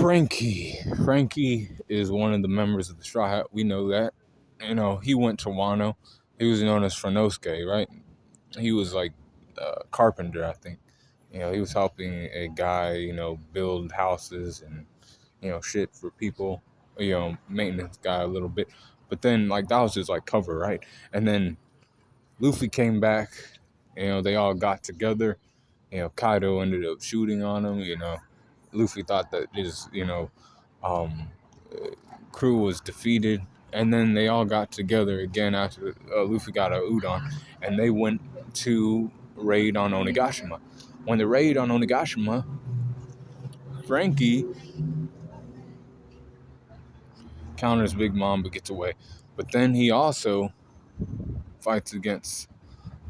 Franky. Franky is one of the members of the Straw Hat. We know that. He went to Wano. He was known as Franosuke, right? He was like a carpenter, I think. He was helping a guy, build houses and, shit for people, maintenance guy a little bit. But then, like, that was just like cover, right? And then Luffy came back, they all got together. Kaido ended up shooting on him, Luffy thought that his, um, crew was defeated. And then they all got together again after Luffy got a udon, and they went to raid on Onigashima. When they raid on Onigashima, Franky counters Big Mom but gets away. But then he also fights against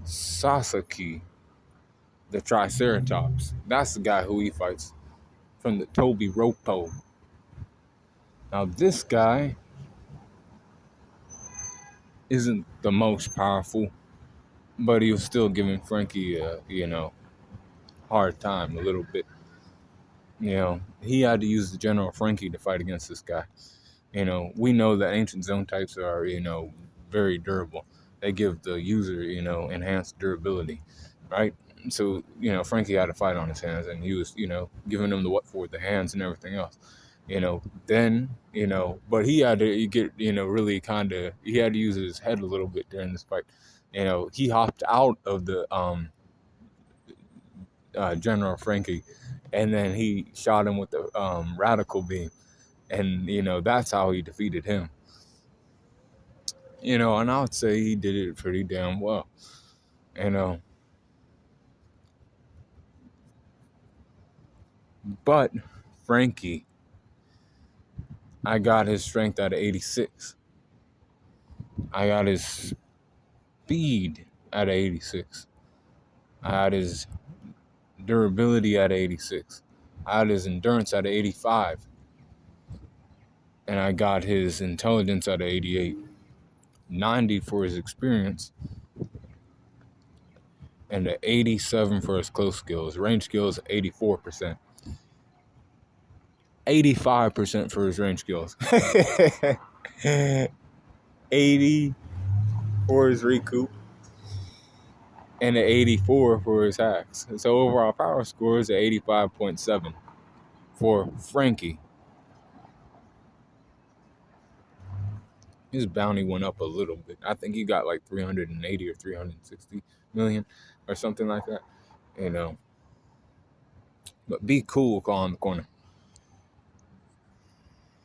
Sasaki, the Triceratops. That's the guy who he fights from the Toby Ropo. Now this guy isn't the most powerful, but he was still giving Franky a, hard time a little bit. He had to use the General Franky to fight against this guy. We know that ancient zone types are, very durable. They give the user, enhanced durability, right? So, Franky had to fight on his hands, and he was, giving him the what for the hands and everything else. Then, but he had to get, really he had to use his head a little bit during this fight. He hopped out of the General Franky, and then he shot him with the radical beam. And, that's how he defeated him. And I would say he did it pretty damn well. But Franky, I got his strength at 86. I got his speed at 86. I had his durability at 86. I had his endurance at 85. And I got his intelligence at 88. 90 for his experience. And 87 for his close skills. Range skills, 84%. 85% for his range skills. 80 for his recoup. And an 84 for his hacks. So overall power score is 85.7 for Franky. His bounty went up a little bit. I think he got like 380 or 360 million or something like that. But be cool, call in the corner.